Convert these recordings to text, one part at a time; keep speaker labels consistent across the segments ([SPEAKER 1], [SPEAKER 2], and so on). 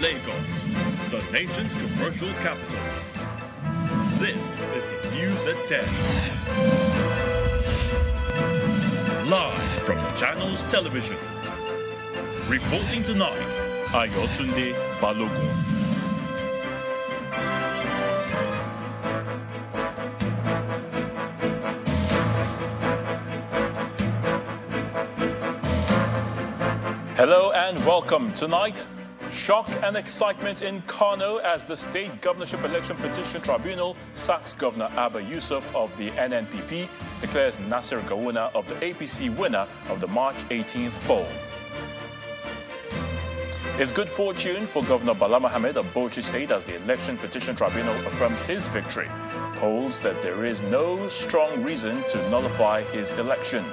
[SPEAKER 1] Lagos, the nation's commercial capital. This is the News at 10. Live from Channels Television. Reporting tonight, Ayotunde Balogun. Hello and welcome. Tonight, shock and excitement in Kano as the State Governorship Election Petition Tribunal sacks Governor Abba Yusuf of the NNPP, declares Nasir Gawuna of the APC winner of the March 18th poll. It's good fortune for Governor Bala Mohammed of Boji State as the Election Petition Tribunal affirms his victory, holds that there is no strong reason to nullify his election.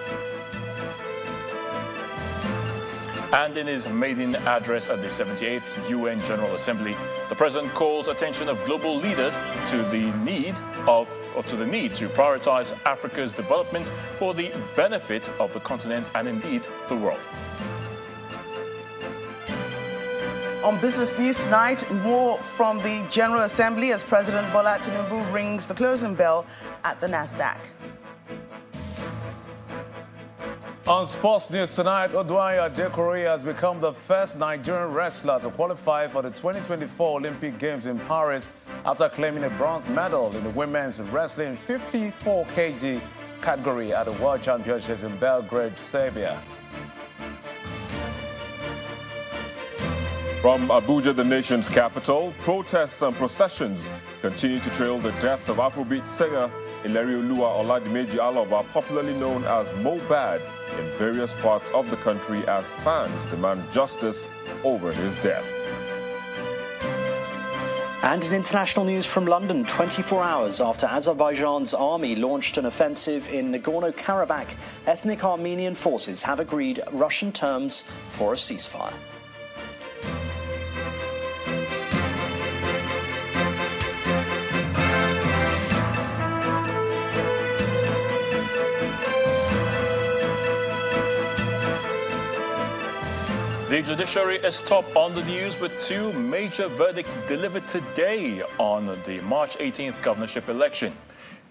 [SPEAKER 1] And in his maiden address at the 78th UN General Assembly, the President calls attention of global leaders to the need to prioritize Africa's development for the benefit of the continent and indeed the world.
[SPEAKER 2] On Business News tonight, more from the General Assembly as President Bola Tinubu rings the closing bell at the Nasdaq.
[SPEAKER 3] On Sports News tonight, Oduayo Adekore has become the first Nigerian wrestler to qualify for the 2024 Olympic Games in Paris after claiming a bronze medal in the women's wrestling 54 kg category at the World Championships in Belgrade, Serbia.
[SPEAKER 4] From Abuja, the nation's capital, protests and processions continue to trail the death of Afrobeat singer Ilerioluwa Oladimeji Aloba, popularly known as Mohbad, in various parts of the country as fans demand justice over his death.
[SPEAKER 5] And in international news from London, 24 hours after Azerbaijan's army launched an offensive in Nagorno-Karabakh, ethnic Armenian forces have agreed Russian terms for a ceasefire.
[SPEAKER 1] The judiciary is top on the news with two major verdicts delivered today on the March 18th governorship election.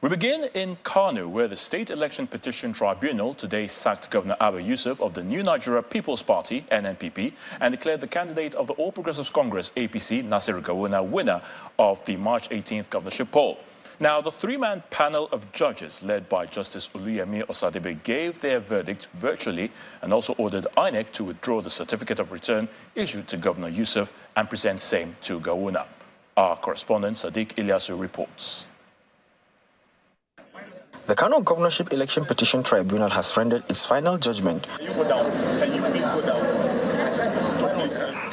[SPEAKER 1] We begin in Kano, where the State Election Petition Tribunal today sacked Governor Abba Yusuf of the New Nigeria People's Party, NNPP, and declared the candidate of the All Progressives Congress, APC, Nasir Gawuna, winner of the March 18th governorship poll. Now, the three-man panel of judges led by Justice Oluyemi Osadebe gave their verdict virtually and also ordered INEC to withdraw the certificate of return issued to Governor Yusuf and present same to Gawuna. Our correspondent Sadiq Ilyasu reports.
[SPEAKER 6] The Kano Governorship Election Petition Tribunal has rendered its final judgment.
[SPEAKER 7] Can you please go down?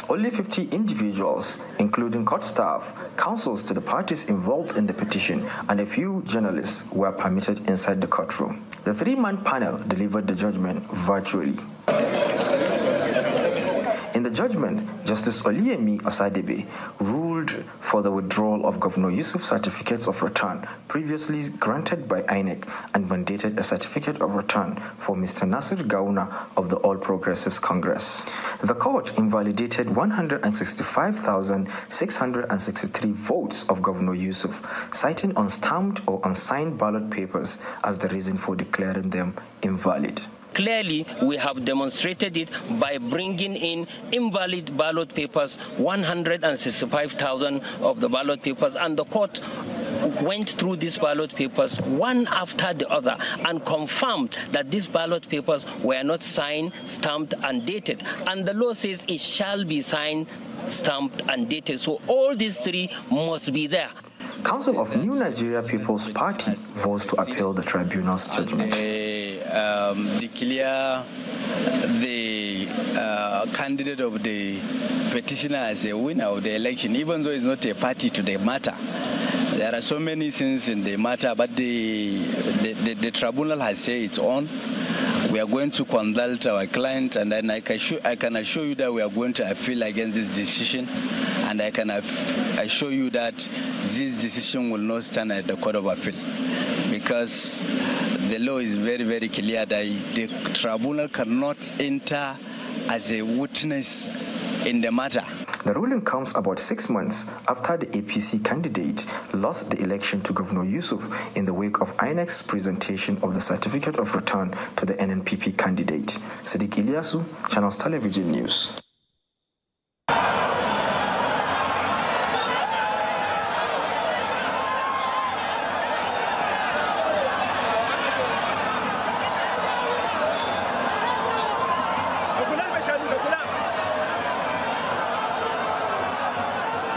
[SPEAKER 6] Only 50 individuals, including court staff, counsels to the parties involved in the petition, and a few journalists were permitted inside the courtroom. The three-man panel delivered the judgment virtually. In the judgment, Justice Oluyemi Osadebe ruled for the withdrawal of Governor Yusuf's certificates of return previously granted by INEC and mandated a certificate of return for Mr. Nasir Gawuna of the All Progressives Congress. The court invalidated 165,663 votes of Governor Yusuf, citing unstamped or unsigned ballot papers as the reason for declaring them invalid.
[SPEAKER 8] Clearly, we have demonstrated it by bringing in invalid ballot papers, 165,000 of the ballot papers, and the court went through these ballot papers one after the other and confirmed that these ballot papers were not signed, stamped, and dated. And the law says it shall be signed, stamped, and dated. So all these three must be there.
[SPEAKER 6] Council of New Nigeria People's Party votes to appeal the tribunal's judgment.
[SPEAKER 9] Declare the candidate of the petitioner as a winner of the election, even though it's not a party to the matter. There are so many things in the matter, but the tribunal has said its own. We are going to consult our client, and then I can assure you that we are going to appeal against this decision, and I can assure you that this decision will not stand at the Court of Appeal, because the law is very, very clear that the tribunal cannot enter as a witness in the matter.
[SPEAKER 6] The ruling comes about 6 months after the APC candidate lost the election to Governor Yusuf in the wake of INEC's presentation of the certificate of return to the NNPP candidate. Sadiq Ilyasu, Channels Television News.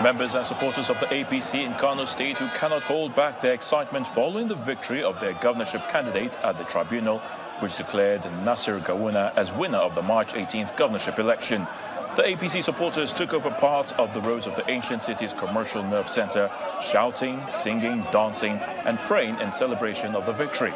[SPEAKER 1] Members and supporters of the APC in Kano State who cannot hold back their excitement following the victory of their governorship candidate at the tribunal, which declared Nasir Gawuna as winner of the March 18th governorship election. The APC supporters took over parts of the roads of the ancient city's commercial nerve center, shouting, singing, dancing, and praying in celebration of the victory.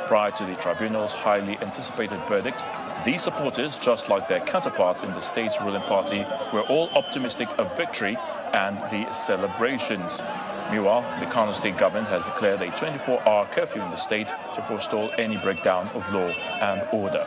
[SPEAKER 1] Prior to the tribunal's highly anticipated verdict, these supporters, just like their counterparts in the state's ruling party, were all optimistic of victory and the celebrations. Meanwhile, the Kano State government has declared a 24-hour curfew in the state to forestall any breakdown of law and order.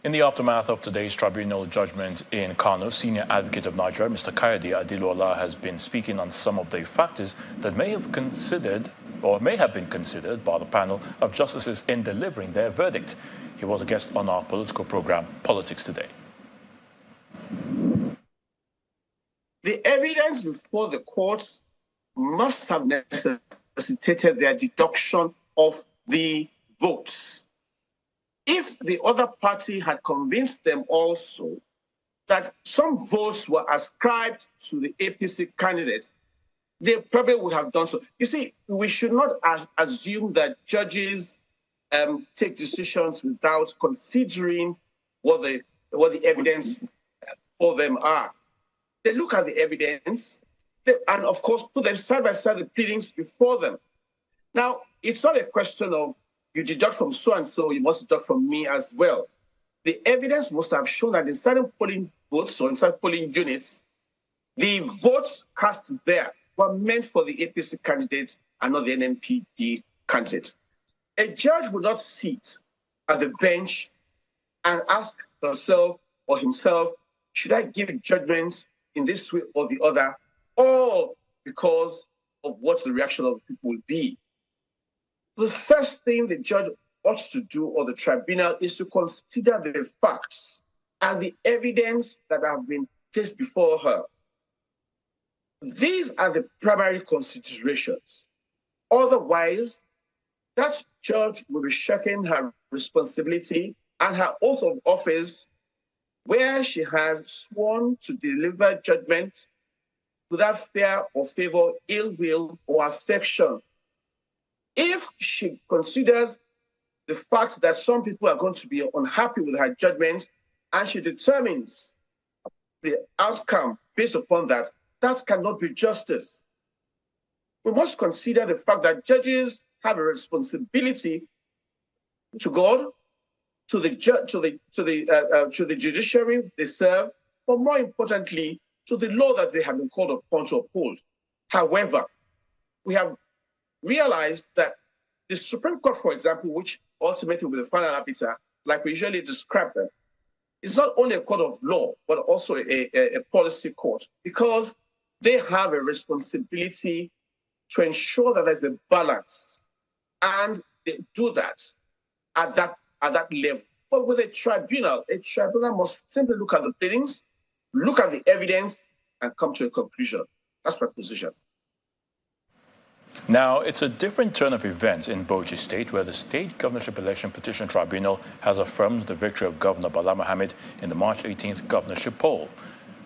[SPEAKER 1] In the aftermath of today's tribunal judgment in Kano, Senior Advocate of Nigeria, Mr. Kayode Adilola, has been speaking on some of the factors that may have been considered by the panel of justices in delivering their verdict. He was a guest on our political program, Politics Today.
[SPEAKER 10] The evidence before the courts must have necessitated their deduction of the votes. If the other party had convinced them also that some votes were ascribed to the APC candidate, they probably would have done so. You see, we should not assume that judges take decisions without considering what the evidence for them are. They look at the evidence and, of course, put them side by side the pleadings before them. Now, it's not a question of you deduct from so-and-so, you must deduct from me as well. The evidence must have shown that in certain polling booths or in certain polling units, the votes cast there were meant for the APC candidate and not the NNPP candidate. A judge would not sit at the bench and ask herself or himself, should I give judgment in this way or the other, or because of what the reaction of the people will be. The first thing the judge ought to do, or the tribunal, is to consider the facts and the evidence that have been placed before her. These are the primary considerations. Otherwise, that judge will be shirking her responsibility and her oath of office, where she has sworn to deliver judgment without fear or favor, ill will, or affection. If she considers the fact that some people are going to be unhappy with her judgment, and she determines the outcome based upon that, that cannot be justice. We must consider the fact that judges have a responsibility to God, to the judiciary they serve, but more importantly, to the law that they have been called upon to uphold. However, we have realized that the Supreme Court, for example, which ultimately will be the final arbiter, like we usually describe them, is not only a court of law, but also a policy court, because they have a responsibility to ensure that there's a balance, and they do that at that level. But with a tribunal must simply look at the pleadings, look at the evidence, and come to a conclusion. That's my position.
[SPEAKER 1] Now, it's a different turn of events in Boji State, where the State Governorship Election Petition Tribunal has affirmed the victory of Governor Bala Mohammed in the March 18th governorship poll.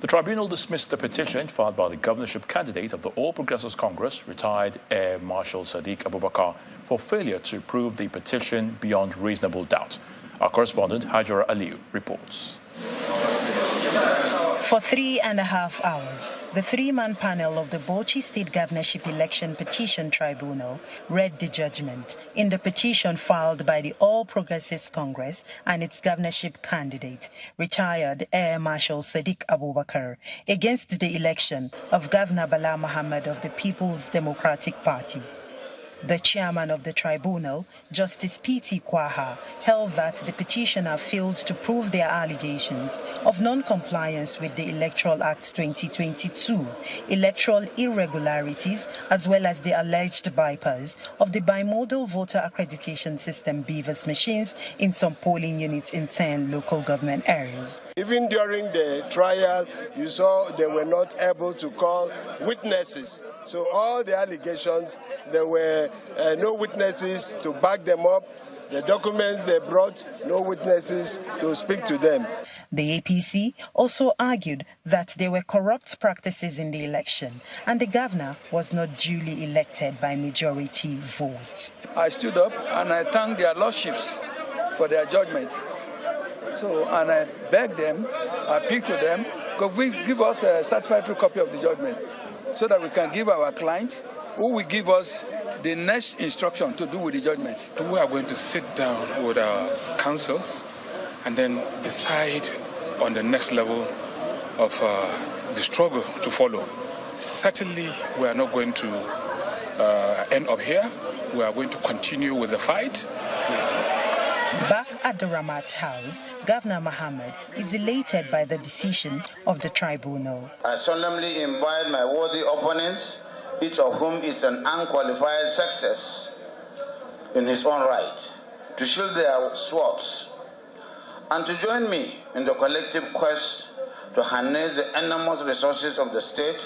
[SPEAKER 1] The tribunal dismissed the petition filed by the governorship candidate of the All Progressives Congress, retired Air Marshal Sadiq Abubakar, for failure to prove the petition beyond reasonable doubt. Our correspondent, Hajara Aliu, reports.
[SPEAKER 11] For 3.5 hours, the three-man panel of the Boji State Governorship Election Petition Tribunal read the judgment in the petition filed by the All Progressives Congress and its governorship candidate, retired Air Marshal Sadiq Abubakar, against the election of Governor Bala Mohammed of the People's Democratic Party. The chairman of the tribunal, Justice P.T. Kwaha, held that the petitioner failed to prove their allegations of non-compliance with the Electoral Act 2022, electoral irregularities, as well as the alleged bypass of the bimodal voter accreditation system BVAS machines in some polling units in 10 local government areas.
[SPEAKER 12] Even during the trial, you saw they were not able to call witnesses. So all the allegations, there were no witnesses to back them up. The documents they brought, no witnesses to speak to them.
[SPEAKER 11] The APC also argued that there were corrupt practices in the election and the governor was not duly elected by majority votes.
[SPEAKER 13] I stood up and I thanked their lordships for their judgment. And I begged them, I appealed to them, give us a certified true copy of the judgment so that we can give our client who will give us the next instruction to do with the judgment.
[SPEAKER 14] We are going to sit down with our councils and then decide on the next level of the struggle to follow. Certainly, we are not going to end up here. We are going to continue with the fight.
[SPEAKER 11] Back at the Ramat House, Governor Mohammed is elated by the decision of the tribunal.
[SPEAKER 15] I solemnly invite my worthy opponents, each of whom is an unqualified success in his own right, to shield their swords and to join me in the collective quest to harness the enormous resources of the state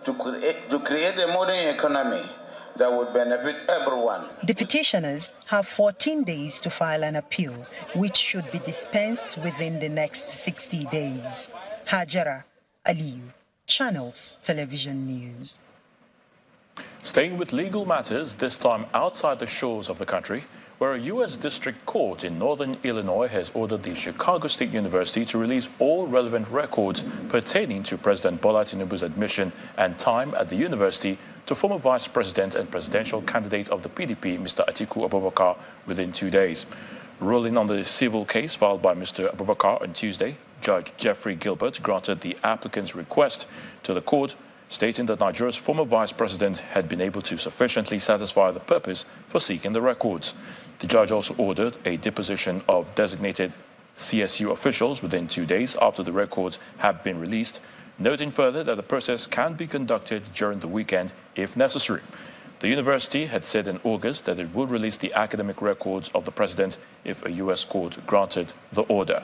[SPEAKER 15] to create a modern economy that would benefit everyone.
[SPEAKER 11] The petitioners have 14 days to file an appeal, which should be dispensed within the next 60 days. Hajara Aliyu, Channels Television News.
[SPEAKER 1] Staying with legal matters, this time outside the shores of the country, where a U.S. district court in northern Illinois has ordered the Chicago State University to release all relevant records pertaining to President Bola Tinubu's admission and time at the university to former vice president and presidential candidate of the PDP, Mr. Atiku Abubakar, within 2 days. Ruling on the civil case filed by Mr. Abubakar on Tuesday, Judge Jeffrey Gilbert granted the applicant's request to the court, stating that Nigeria's former vice president had been able to sufficiently satisfy the purpose for seeking the records. The judge also ordered a deposition of designated CSU officials within 2 days after the records have been released, noting further that the process can be conducted during the weekend if necessary. The university had said in August that it would release the academic records of the president if a U.S. court granted the order.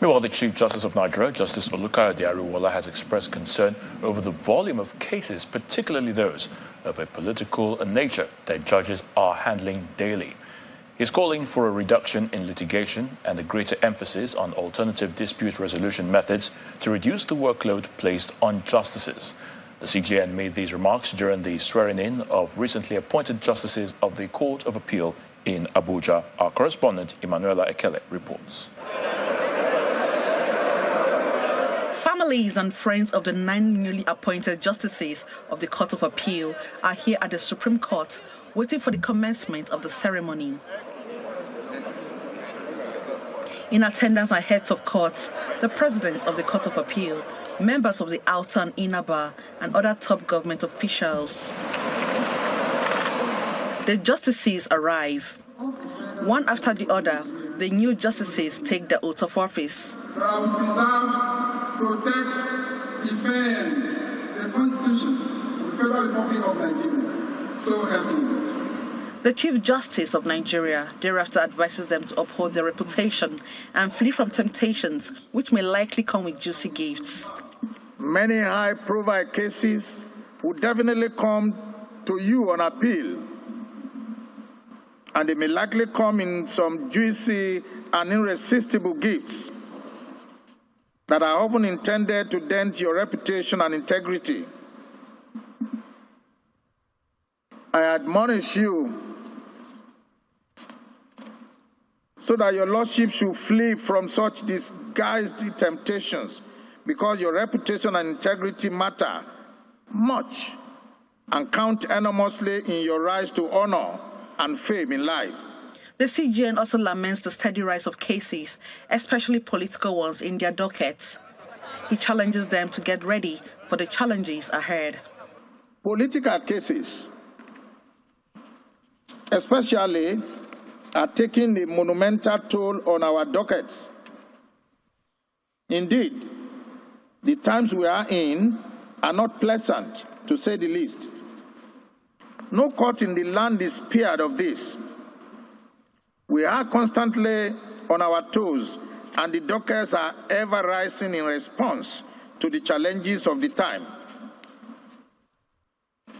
[SPEAKER 1] Meanwhile, the Chief Justice of Nigeria, Justice Olukayode Ariwoola, has expressed concern over the volume of cases, particularly those of a political nature, that judges are handling daily. He's calling for a reduction in litigation and a greater emphasis on alternative dispute resolution methods to reduce the workload placed on justices. The CJN made these remarks during the swearing-in of recently appointed justices of the Court of Appeal in Abuja. Our correspondent, Emanuela Ekele, reports.
[SPEAKER 16] Families and friends of the 9 newly appointed justices of the Court of Appeal are here at the Supreme Court waiting for the commencement of the ceremony. In attendance are heads of courts, the president of the Court of Appeal, members of the outer and inner bar, and other top government officials. The justices arrive. One after the other, the new justices take the oath of office.
[SPEAKER 17] Protect, defend the Constitution of the Federal Republic of Nigeria. So help me.
[SPEAKER 16] The Chief Justice of Nigeria thereafter advises them to uphold their reputation and flee from temptations which may likely come with juicy gifts.
[SPEAKER 17] Many high-profile cases will definitely come to you on appeal, and they may likely come in some juicy and irresistible gifts that are often intended to dent your reputation and integrity. I admonish you so that your lordship should flee from such disguised temptations, because your reputation and integrity matter much and count enormously in your rise to honor and fame in life.
[SPEAKER 16] The CJN also laments the steady rise of cases, especially political ones, in their dockets. He challenges them to get ready for the challenges ahead.
[SPEAKER 17] Political cases, especially, are taking a monumental toll on our dockets. Indeed, the times we are in are not pleasant, to say the least. No court in the land is spared of this. We are constantly on our toes, and the dockets are ever rising in response to the challenges of the time.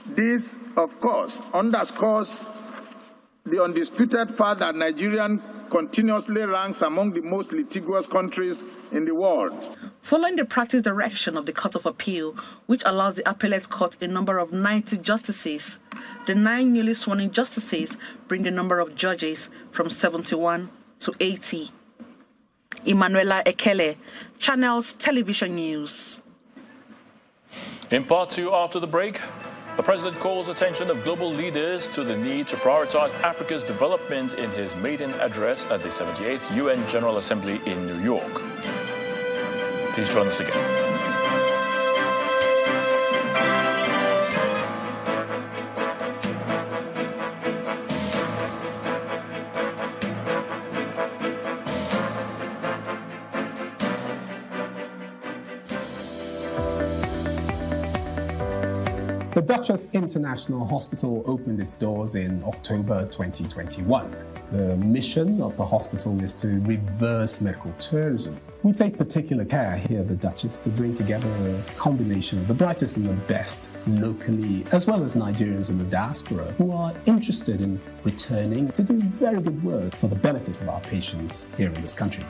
[SPEAKER 17] This, of course, underscores the undisputed fact that Nigeria continuously ranks among the most litigious countries in the world.
[SPEAKER 16] Following the practice direction of the Court of Appeal, which allows the appellate court a number of 90 justices, the 9 newly sworn-in justices bring the number of judges from 71 to 80. Emanuela Ekele, Channels Television News.
[SPEAKER 1] In part 2, after the break, the president calls attention of global leaders to the need to prioritize Africa's development in his maiden address at the 78th UN General Assembly in New York. Please join us again.
[SPEAKER 18] The Duchess International Hospital opened its doors in October 2021. The mission of the hospital is to reverse medical tourism. We take particular care here at the Duchess to bring together a combination of the brightest and the best locally, as well as Nigerians in the diaspora who are interested in returning to do very good work for the benefit of our patients here in this country.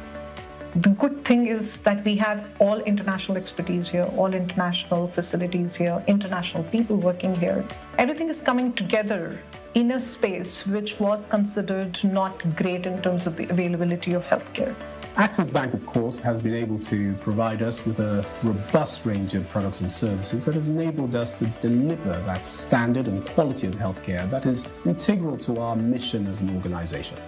[SPEAKER 19] The good thing is that we have all international expertise here, all international facilities here, international people working here. Everything is coming together in a space which was considered not great in terms of the availability of healthcare.
[SPEAKER 18] Access Bank, of course, has been able to provide us with a robust range of products and services that has enabled us to deliver that standard and quality of healthcare that is integral to our mission as an organization.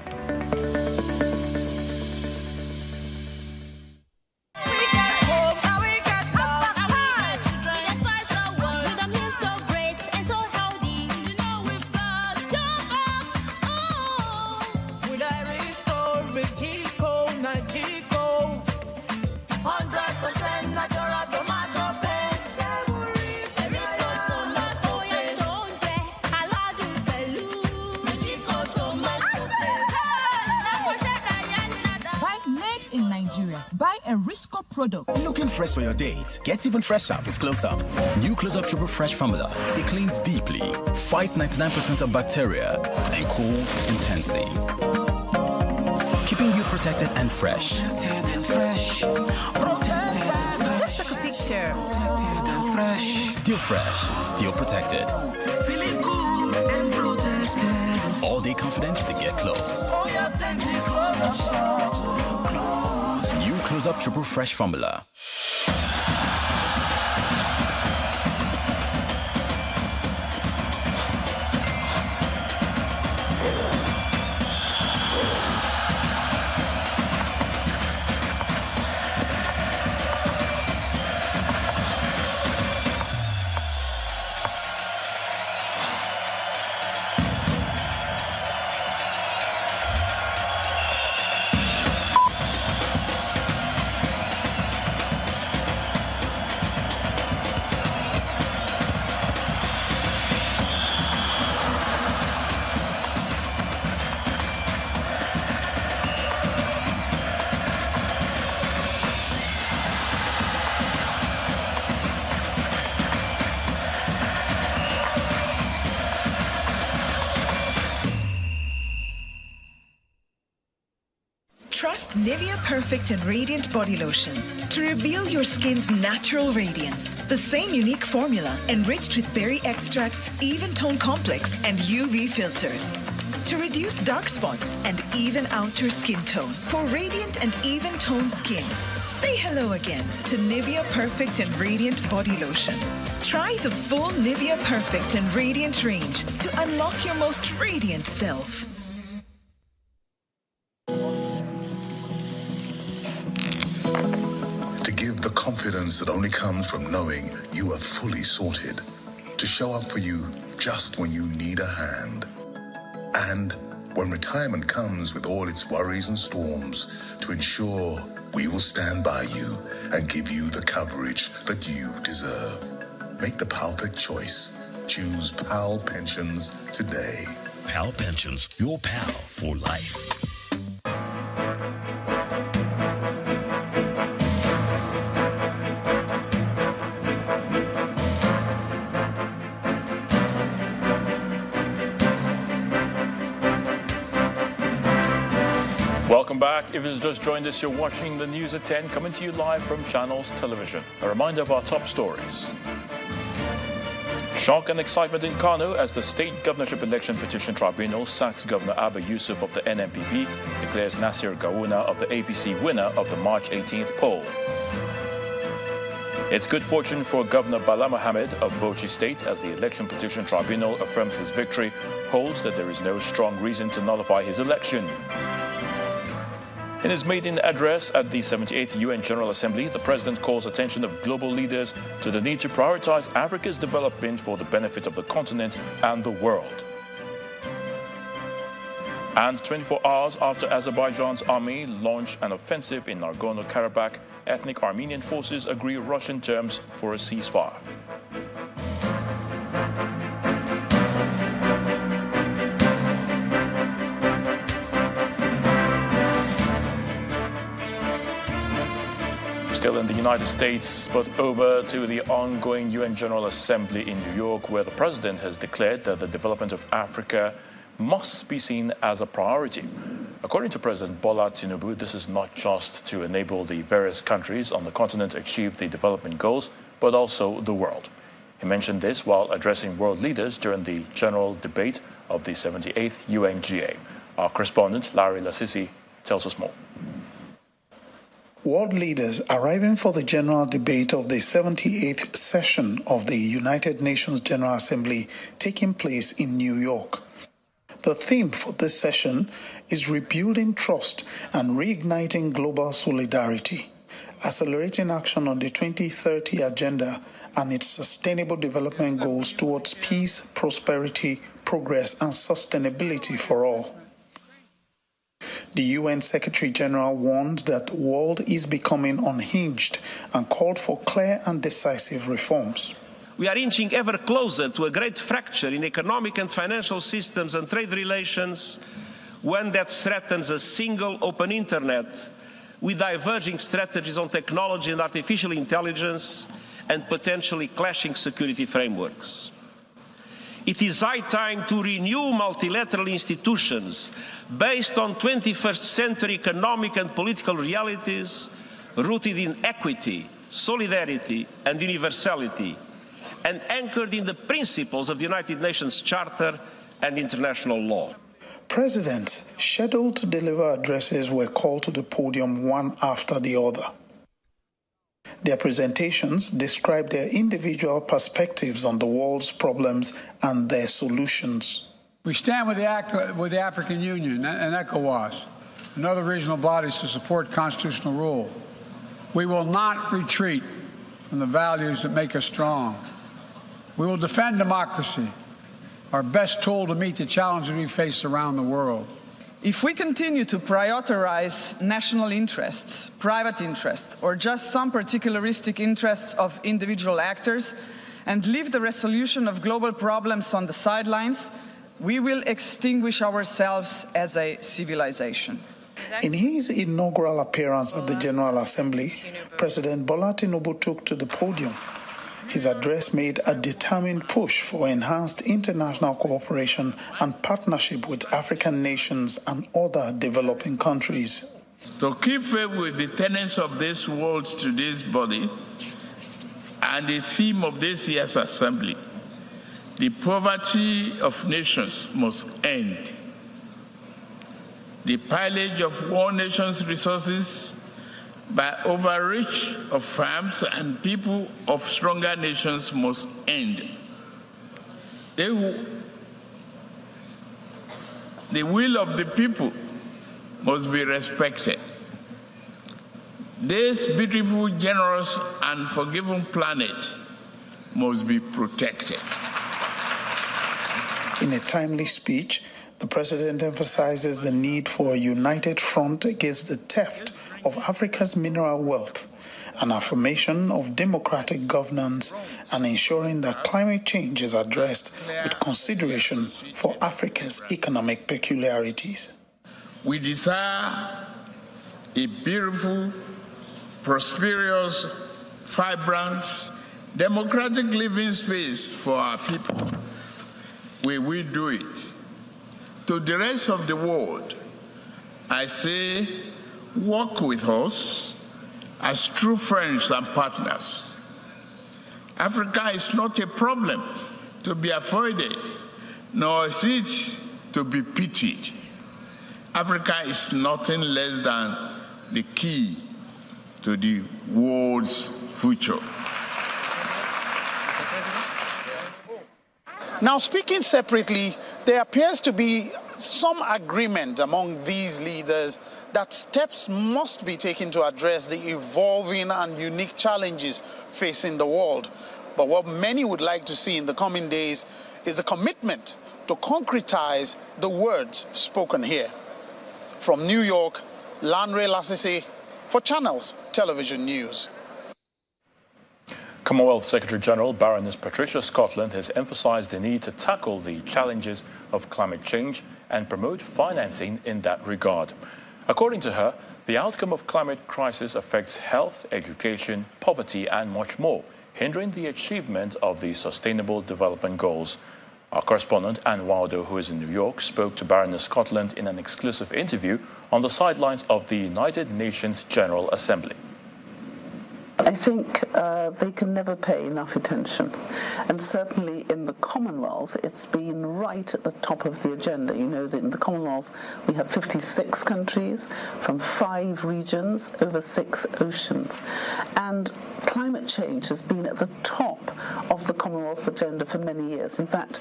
[SPEAKER 20] Looking fresh for your dates? Get even fresher with Close Up. New Close Up Triple Fresh formula. It cleans deeply, fights 99% of bacteria, and cools intensely, keeping you protected and fresh.
[SPEAKER 21] Protected and fresh. Protected and fresh.
[SPEAKER 20] Let's take a picture. Protected and fresh. Still fresh, still protected.
[SPEAKER 21] Feeling cool and protected.
[SPEAKER 20] All day confidence to get close.
[SPEAKER 21] Oh, yeah, take me close.
[SPEAKER 20] New Close Up Triple Fresh formula.
[SPEAKER 22] Nivea Perfect and Radiant Body Lotion to reveal your skin's natural radiance. The same unique formula enriched with berry extracts, even tone complex, and UV filters. to reduce dark spots and even out your skin tone. For radiant and even toned skin, say hello again to Nivea Perfect and Radiant Body Lotion. Try the full Nivea Perfect and Radiant range to unlock your most radiant self.
[SPEAKER 2] To give the confidence that only comes from knowing you are fully sorted. To show up for you just when you need a hand. And when retirement comes with all its worries and storms, to ensure we will stand by you and give you the coverage that you deserve. Make the perfect choice. Choose PAL Pensions today.
[SPEAKER 3] PAL Pensions, your pal for life.
[SPEAKER 1] Welcome back. If you've just joined us, you're watching the news at 10, coming to you live from Channels Television. A reminder of our top stories. Shock and excitement in Kano as the State Governorship Election Petition Tribunal sacks Governor Abba Yusuf of the NNPP, declares Nasir Gawuna of the APC winner of the March 18th poll. It's good fortune for Governor Bala Mohammed of Boji State as the Election Petition Tribunal affirms his victory, holds that there is no strong reason to nullify his election. In his maiden address at the 78th UN General Assembly, the President calls attention of global leaders to the need to prioritize Africa's development for the benefit of the continent and the world. And 24 hours after Azerbaijan's army launched an offensive in Nagorno-Karabakh, ethnic Armenian forces agree Russian terms for a ceasefire. Still in the United States, but over to the ongoing UN General Assembly in New York, where the president has declared that the development of Africa must be seen as a priority. According to President Bola Tinubu, this is not just to enable the various countries on the continent achieve the development goals, but also the world. He mentioned this while addressing world leaders during the general debate of the 78th UNGA. Our correspondent, Larry Lassisi, tells us more.
[SPEAKER 23] World leaders arriving for the general debate of the 78th session of the United Nations General Assembly taking place in New York. The theme for this session is rebuilding trust and reigniting global solidarity, accelerating action on the 2030 agenda and its sustainable development goals towards peace, prosperity, progress, and sustainability for all. The UN Secretary-General warned that the world is becoming unhinged and called for clear and decisive reforms.
[SPEAKER 24] We are inching ever closer to a great fracture in economic and financial systems and trade relations, one that threatens a single open internet with diverging strategies on technology and artificial intelligence and potentially clashing security frameworks. It is high time to renew multilateral institutions based on 21st century economic and political realities rooted in equity, solidarity, and universality, and anchored in the principles of the United Nations Charter and international law.
[SPEAKER 23] Presidents scheduled to deliver addresses were called to the podium one after the other. Their presentations describe their individual perspectives on the world's problems and their solutions.
[SPEAKER 25] We stand with the African Union and ECOWAS and other regional bodies to support constitutional rule. We will not retreat from the values that make us strong. We will defend democracy, our best tool to meet the challenges we face around the world.
[SPEAKER 26] If we continue to prioritize national interests, private interests, or just some particularistic interests of individual actors and leave the resolution of global problems on the sidelines, we will extinguish ourselves as a civilization.
[SPEAKER 23] In his inaugural appearance at the General Assembly, President Bola Tinubu took to the podium. His address made a determined push for enhanced international cooperation and partnership with African nations and other developing countries.
[SPEAKER 27] To keep faith with the tenets of this world to this body and the theme of this year's assembly, the poverty of nations must end the pillage of one nation's resources by overreach of firms and people of stronger nations must end. The will of the people must be respected. This beautiful, generous, and forgiving planet must be protected.
[SPEAKER 23] In a timely speech, the president emphasizes the need for a united front against the theft of Africa's mineral wealth, an affirmation of democratic governance, and ensuring that climate change is addressed with consideration for Africa's economic peculiarities.
[SPEAKER 27] We desire a beautiful, prosperous, vibrant, democratic living space for our people. We will do it. To the rest of the world, I say, work with us as true friends and partners. Africa is not a problem to be avoided, nor is it to be pitied. Africa is nothing less than the key to the world's future.
[SPEAKER 23] Now, speaking separately, there appears to be some agreement among these leaders that steps must be taken to address the evolving and unique challenges facing the world. But what many would like to see in the coming days is a commitment to concretize the words spoken here. From New York, Lanre Lasisi for Channels Television News.
[SPEAKER 1] Commonwealth Secretary General Baroness Patricia Scotland has emphasized the need to tackle the challenges of climate change and promote financing in that regard. According to her, the outcome of climate crisis affects health, education, poverty, and much more, hindering the achievement of the Sustainable Development Goals. Our correspondent, Anne Wilder, who is in New York, spoke to Baroness Scotland in an exclusive interview on the sidelines of the United Nations General Assembly.
[SPEAKER 4] I think they can never pay enough attention. And certainly in the Commonwealth, it's been right at the top of the agenda. You know that in the Commonwealth, we have 56 countries from 5 regions over 6 oceans. And climate change has been at the top of the Commonwealth agenda for many years. In fact,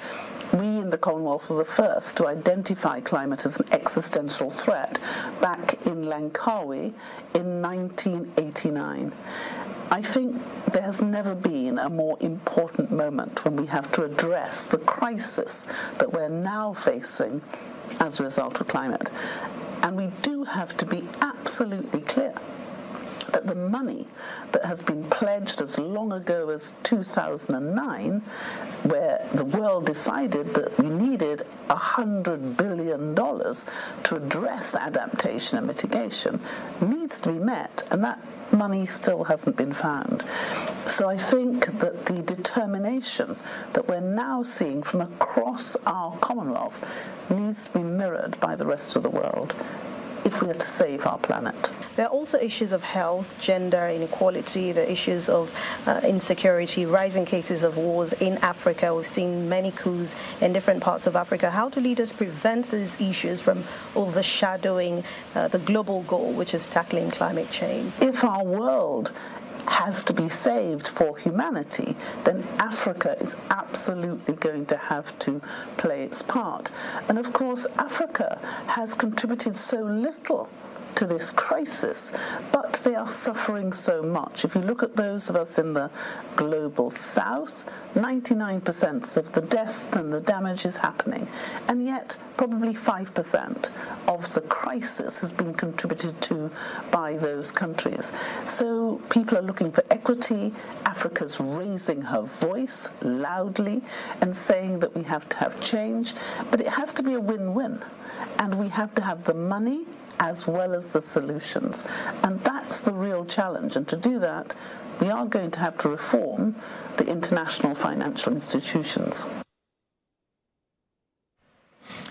[SPEAKER 4] we in the Commonwealth were the first to identify climate as an existential threat back in Langkawi in 1989. I think there has never been a more important moment when we have to address the crisis that we're now facing as a result of climate. And we do have to be absolutely clear that the money that has been pledged as long ago as 2009, where the world decided that we needed $100 billion to address adaptation and mitigation, needs to be met, and that money still hasn't been found. So I think that the determination that we're now seeing from across our Commonwealth needs to be mirrored by the rest of the world if we are to save our planet.
[SPEAKER 5] There are also issues of health, gender inequality, the issues of insecurity, rising cases of wars in Africa. We've seen many coups in different parts of Africa. How do leaders prevent these issues from overshadowing the global goal, which is tackling climate change?
[SPEAKER 4] If our world has to be saved for humanity, then Africa is absolutely going to have to play its part. And of course, Africa has contributed so little to this crisis, but they are suffering so much. If you look at those of us in the global south, 99% of the deaths and the damage is happening, and yet probably 5% of the crisis has been contributed to by those countries. So people are looking for equity. Africa's raising her voice loudly and saying that we have to have change, but it has to be a win-win, and we have to have the money as well as the solutions. And that's the real challenge. And to do that, we are going to have to reform the international financial institutions.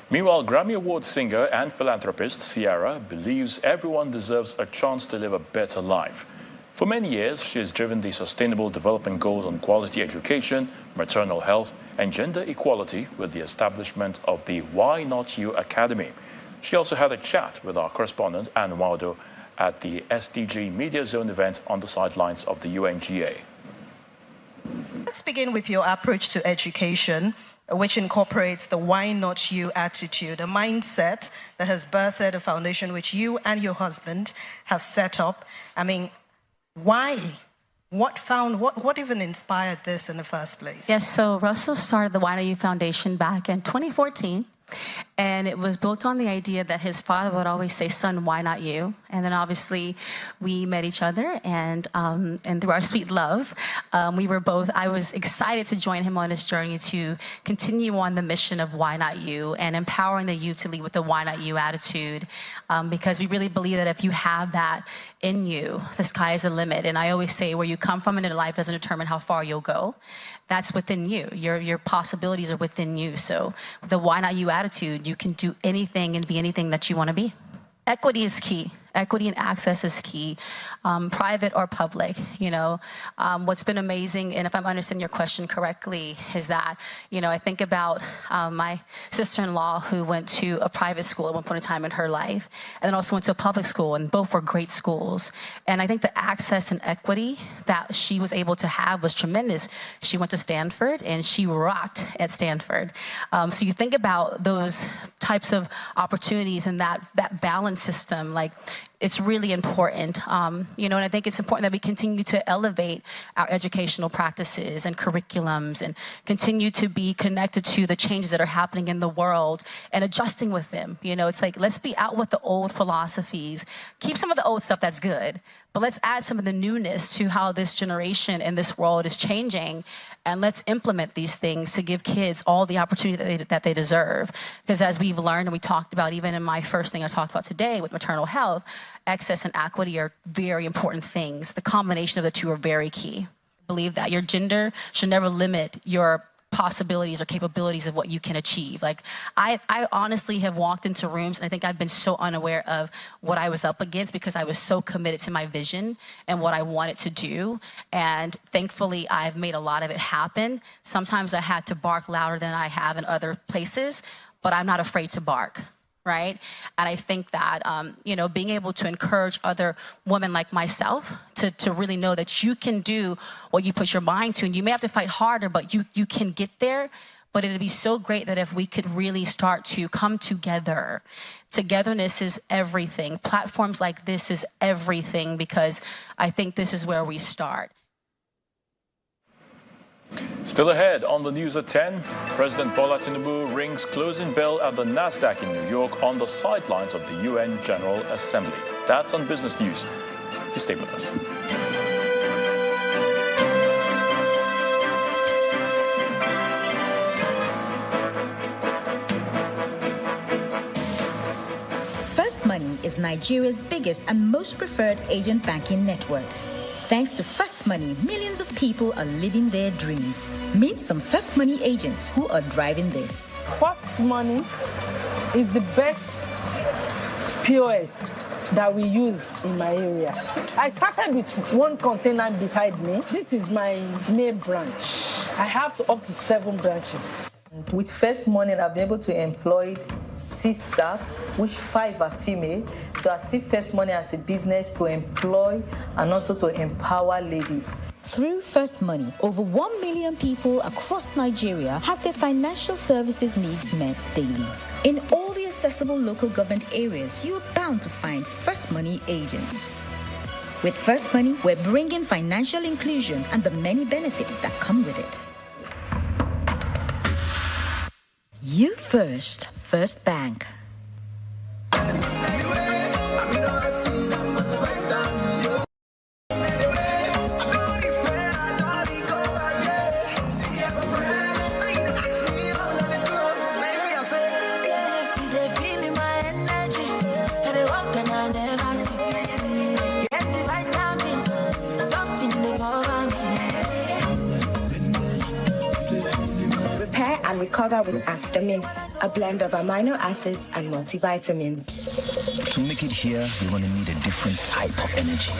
[SPEAKER 1] Meanwhile, Grammy Award singer and philanthropist Ciara believes everyone deserves a chance to live a better life. For many years, she has driven the Sustainable Development Goals on quality education, maternal health, and gender equality with the establishment of the Why Not You Academy. She also had a chat with our correspondent, Anne Waldo, at the SDG Media Zone event on the sidelines of the UNGA.
[SPEAKER 5] Let's begin with your approach to education, which incorporates the why not you attitude, a mindset that has birthed a foundation which you and your husband have set up. I mean, why? What even inspired this in the first place?
[SPEAKER 6] Yes, so Russell started the Why Not You Foundation back in 2014. And it was built on the idea that his father would always say, "Son, why not you?" And then obviously we met each other, and through our sweet love, I was excited to join him on his journey to continue on the mission of why not you and empowering the youth to lead with the why not you attitude, because we really believe that if you have that in you, the sky is the limit. And I always say, where you come from in life doesn't determine how far you'll go. That's within you. Your possibilities are within you. So the why not you attitude, you can do anything and be anything that you want to be. Equity is key. Equity and access is key, private or public. What's been amazing, and if I'm understanding your question correctly, is that, I think about my sister-in-law who went to a private school at one point in time in her life, and then also went to a public school, and both were great schools. And I think the access and equity that she was able to have was tremendous. She went to Stanford, and she rocked at Stanford. So you think about those types of opportunities and that balance system, like, it's really important, and I think it's important that we continue to elevate our educational practices and curriculums and continue to be connected to the changes that are happening in the world and adjusting with them. It's like, let's be out with the old philosophies, keep some of the old stuff that's good, but let's add some of the newness to how this generation and this world is changing, and let's implement these things to give kids all the opportunity that they deserve. Because as we've learned, and we talked about even in my first thing I talked about today with maternal health, access and equity are very important things. The combination of the two are very key. I believe that your gender should never limit your possibilities or capabilities of what you can achieve. Like, I honestly have walked into rooms, and I think I've been so unaware of what I was up against because I was so committed to my vision and what I wanted to do. And thankfully, I've made a lot of it happen. Sometimes I had to bark louder than I have in other places, but I'm not afraid to bark. Right? And I think that, being able to encourage other women like myself to really know that you can do what you put your mind to, and you may have to fight harder, but you can get there. But it'd be so great that if we could really start to come together. Togetherness is everything. Platforms like this is everything, because I think this is where we start.
[SPEAKER 1] Still ahead on the news at 10, President Bola Tinubu rings closing bell at the NASDAQ in New York on the sidelines of the UN General Assembly. That's on Business News. You stay with us.
[SPEAKER 7] First Money is Nigeria's biggest and most preferred agent banking network. Thanks to First Money, millions of people are living their dreams. Meet some First Money agents who are driving this.
[SPEAKER 8] First Money is the best POS that we use in my area. I started with one container beside me. This is my main branch. I have up to 7 branches.
[SPEAKER 9] With First Money, I've been able to employ 6 staffs, which 5 are female. So I see First Money as a business to employ and also to empower ladies.
[SPEAKER 7] Through First Money, over 1 million people across Nigeria have their financial services needs met daily. In all the accessible local government areas, you are bound to find First Money agents. With First Money, we're bringing financial inclusion and the many benefits that come with it. You first, First Bank.
[SPEAKER 10] Recover with Astamin, a blend of amino acids and multivitamins.
[SPEAKER 3] To make it here, you're going to need a different type of energy.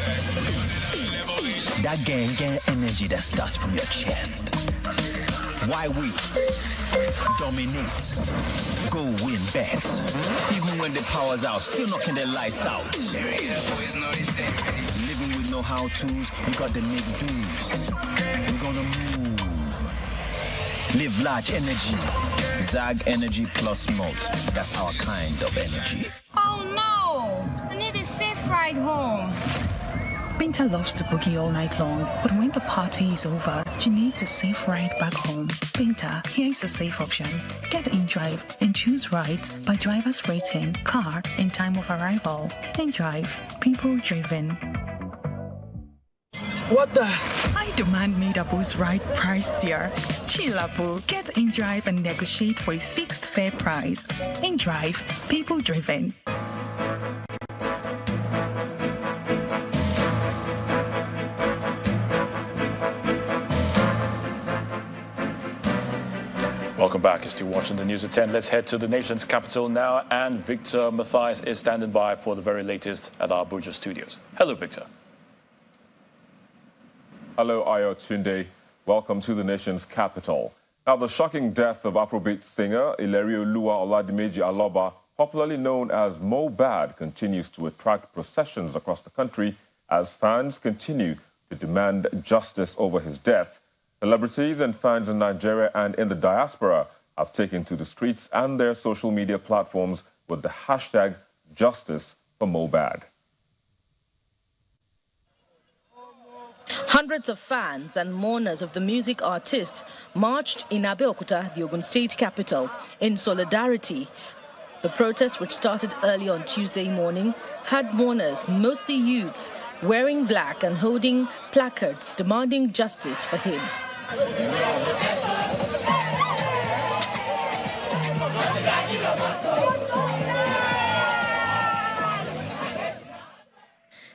[SPEAKER 3] That gang energy that starts from your chest. Why wait? Dominate. Go win bets. Even when the power's out, still knocking their lights out. Living with no how-tos, we got the make do's. We're gonna move. Live large energy. Zag Energy Plus Malt. That's our kind of energy.
[SPEAKER 10] Oh no! I need a safe ride home.
[SPEAKER 11] Binta loves to boogie all night long, but when the party is over, she needs a safe ride back home. Binta, here is a safe option. Get InDrive and choose rides by driver's rating, car, and time of arrival. InDrive, people driven. What the? I demand Medabo's ride price here. Chillabu, get InDrive and negotiate for a fixed fair price. InDrive, people driven.
[SPEAKER 1] Welcome back. You're still watching the news at 10. Let's head to the nation's capital now. And Victor Matthias is standing by for the very latest at our Boji studios. Hello, Victor.
[SPEAKER 12] Hello, Ayo Tunde. Welcome to the nation's capital. Now, the shocking death of Afrobeat singer Ilario Lua Oladimeji Aloba, popularly known as Mo Bad, continues to attract processions across the country as fans continue to demand justice over his death. Celebrities and fans in Nigeria and in the diaspora have taken to the streets and their social media platforms with the hashtag Justice for Mo Bad.
[SPEAKER 13] Hundreds of fans and mourners of the music artist marched in Abeokuta, the Ogun State capital, in solidarity. The protest, which started early on Tuesday morning, had mourners, mostly youths, wearing black and holding placards demanding justice for him.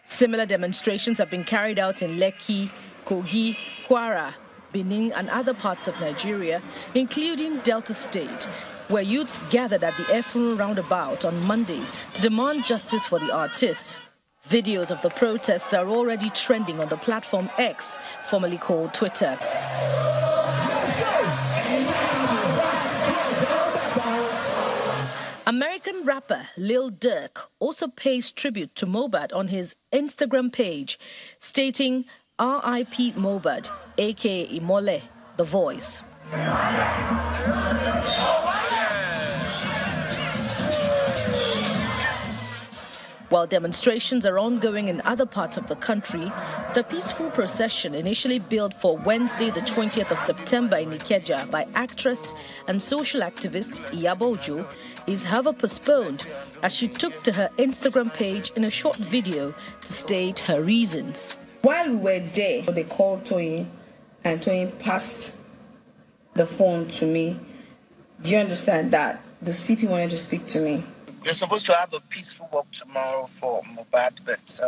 [SPEAKER 13] Similar demonstrations have been carried out in Lekki, Kogi, Kwara, Benin and other parts of Nigeria, including Delta State, where youths gathered at the Efrun roundabout on Monday to demand justice for the artist. Videos of the protests are already trending on the platform X, formerly called Twitter. American rapper Lil Durk also pays tribute to Mohbad on his Instagram page, stating, "R.I.P. Mohbad, aka Imole, the voice." While demonstrations are ongoing in other parts of the country, the peaceful procession initially billed for Wednesday, the 20th of September in Ikeja by actress and social activist Boji is however postponed as she took to her Instagram page in a short video to state her reasons.
[SPEAKER 14] While we were there, they called Toyin and Toyin passed the phone to me. Do you understand that? The CP wanted to speak to me.
[SPEAKER 15] You're supposed to have a peaceful walk tomorrow for Mohbad, but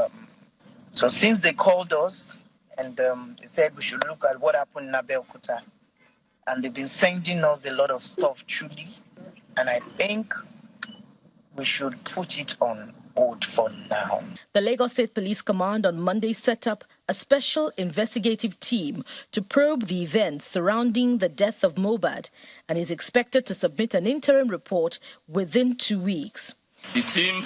[SPEAKER 15] so since they called us and they said we should look at what happened in Abeokuta, and they've been sending us a lot of stuff truly, and I think we should put it on hold for now.
[SPEAKER 13] The Lagos State Police Command on Monday set up a special investigative team to probe the events surrounding the death of Mohbad and is expected to submit an interim report within 2 weeks.
[SPEAKER 16] The team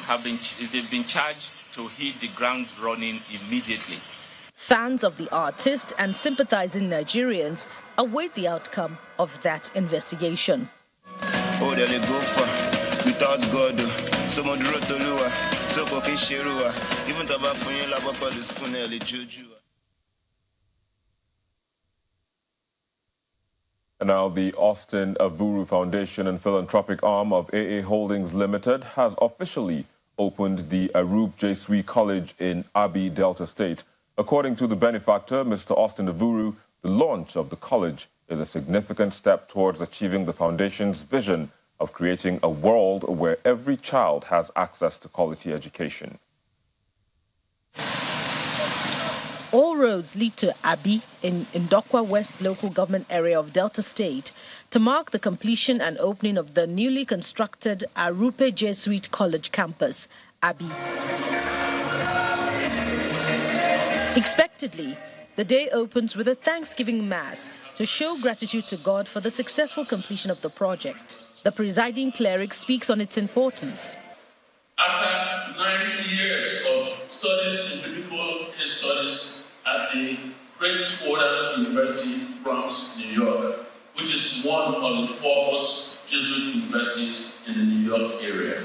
[SPEAKER 16] they've been charged to hit the ground running immediately.
[SPEAKER 13] Fans of the artist and sympathizing Nigerians await the outcome of that investigation.
[SPEAKER 17] Oh, they go for without God. Someone wrote to Lua, so even the Juju.
[SPEAKER 12] And now the Austin Avuru Foundation and philanthropic arm of AA Holdings Limited has officially opened the Arub Jesuit College in Abi, Delta State. According to the benefactor, Mr. Austin Avuru, the launch of the college is a significant step towards achieving the foundation's vision of creating a world where every child has access to quality education.
[SPEAKER 13] All roads lead to Abi in Ndokwa West local government area of Delta State to mark the completion and opening of the newly constructed Arupe Jesuit College campus, Abi. Expectedly, The day opens with a Thanksgiving Mass to show gratitude to God for the successful completion of the project. The presiding cleric speaks on its importance.
[SPEAKER 2] After 9 years of studies in biblical studies at the Great Fordham University, Bronx, New York, which is one of the foremost Jesuit universities in the New York area,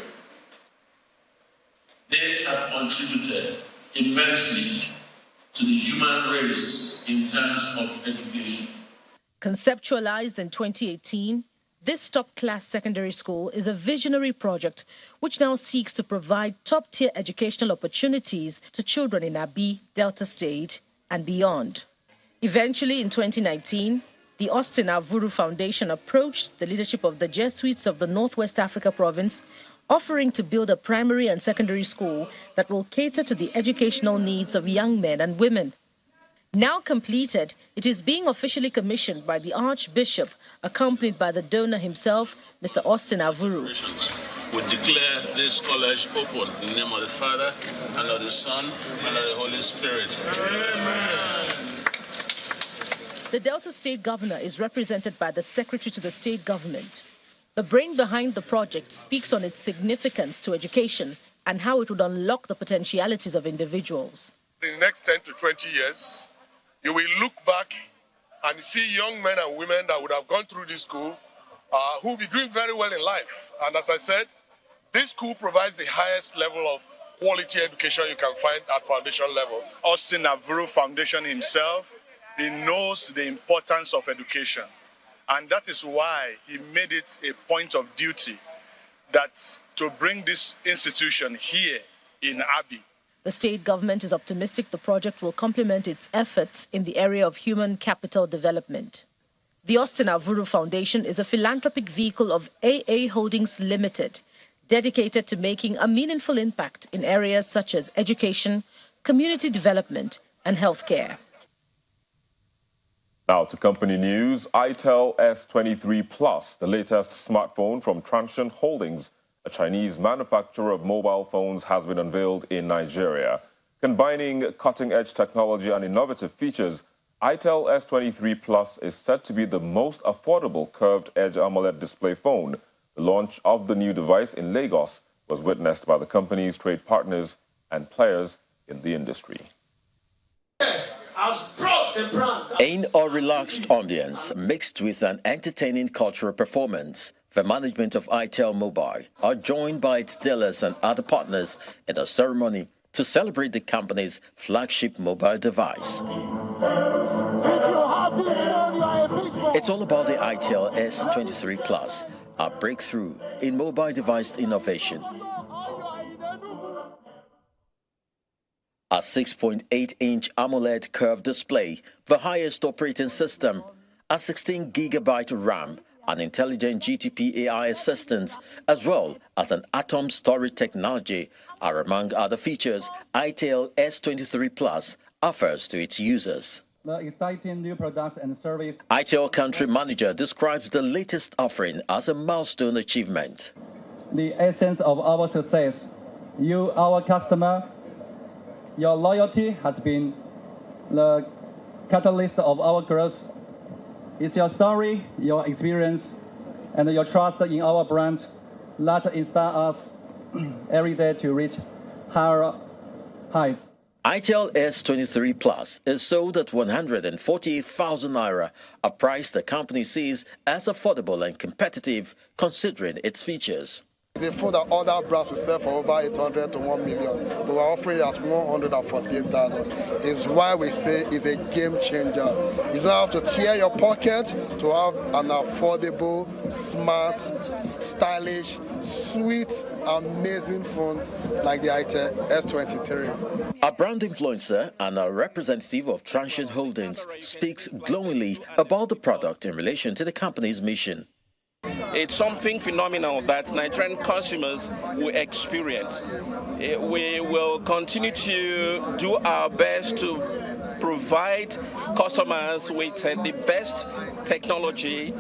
[SPEAKER 2] they have contributed immensely to the human race in terms of education.
[SPEAKER 13] Conceptualized in 2018, this top-class secondary school is a visionary project which now seeks to provide top-tier educational opportunities to children in Abi, Delta State, and beyond. Eventually, in 2019, the Austin Avuru Foundation approached the leadership of the Jesuits of the Northwest Africa province, offering to build a primary and secondary school that will cater to the educational needs of young men and women. Now completed, it is being officially commissioned by the Archbishop, accompanied by the donor himself, Mr. Austin Avuru.
[SPEAKER 2] We declare this college open in the name of the Father, and of the Son, and of the Holy Spirit. Amen.
[SPEAKER 13] The Delta State Governor is represented by the Secretary to the State Government. The brain behind the project speaks on its significance to education and how it would unlock the potentialities of individuals.
[SPEAKER 18] In the next 10 to 20 years, you will look back and see young men and women that would have gone through this school who will be doing very well in life. And as I said, this school provides the highest level of quality education you can find at foundation level.
[SPEAKER 19] Austin Avuru Foundation himself, he knows the importance of education. And that is why he made it a point of duty that to bring this institution here in Abi.
[SPEAKER 13] The state government is optimistic the project will complement its efforts in the area of human capital development. The Austin Avuru Foundation is a philanthropic vehicle of AA Holdings Limited, dedicated to making a meaningful impact in areas such as education, community development, and healthcare.
[SPEAKER 12] Now to company news, Itel S23 Plus, the latest smartphone from Tribunal Holdings, a Chinese manufacturer of mobile phones, has been unveiled in Nigeria. Combining cutting-edge technology and innovative features, Itel S23 Plus is said to be the most affordable curved-edge AMOLED display phone. The launch of the new device in Lagos was witnessed by the company's trade partners and players in the industry.
[SPEAKER 20] In a relaxed ambience mixed with an entertaining cultural performance, the management of Itel Mobile are joined by its dealers and other partners in a ceremony to celebrate the company's flagship mobile device. It's all about the Itel S23 Plus, a breakthrough in mobile device innovation. A 6.8-inch AMOLED curved display, the highest operating system, a 16GB RAM, an intelligent GTP AI assistant, as well as an atom storage technology are among other features Itel S23 Plus offers to its users.
[SPEAKER 21] The exciting new products and service.
[SPEAKER 20] Itel country manager describes the latest offering as a milestone achievement.
[SPEAKER 21] The essence of our success, you, our customer, your loyalty has been the catalyst of our growth. It's your story, your experience, and your trust in our brand that inspire us every day to reach higher heights.
[SPEAKER 20] Itel S23 Plus is sold at 148,000 naira, a price the company sees as affordable and competitive considering its features.
[SPEAKER 22] The phone that other brands will sell for over 800 to 1 million, but we're offering it at 148,000. Is why we say it's a game changer. You don't have to tear your pocket to have an affordable, smart, stylish, sweet, amazing phone like the Itel S23.
[SPEAKER 20] A brand influencer and a representative of Tribunal Holdings speaks glowingly about the product in relation to the company's mission.
[SPEAKER 24] It's something phenomenal that Nigerian consumers will experience. We will continue to do our best to provide customers with the best technology,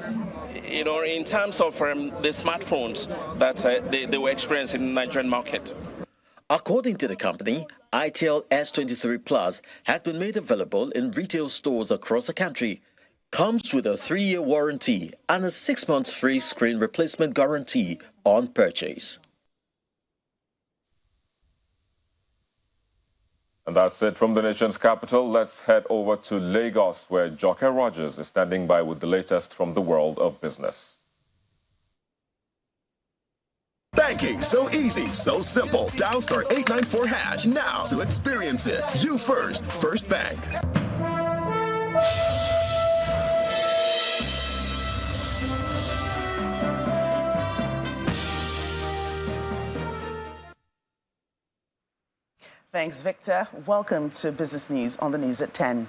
[SPEAKER 24] in terms of the smartphones that they will experience in the Nigerian market.
[SPEAKER 20] According to the company, Itel S23 Plus has been made available in retail stores across the country. Comes with a 3-year warranty and a 6 months free screen replacement guarantee on purchase.
[SPEAKER 12] And that's it from the nation's capital. Let's head over to Lagos, where Joke Rogers is standing by with the latest from the world of business.
[SPEAKER 4] Banking so easy, so simple. Dial *894# now to experience it. You first, First Bank.
[SPEAKER 5] Thanks, Victor. Welcome to Business News on the News at 10.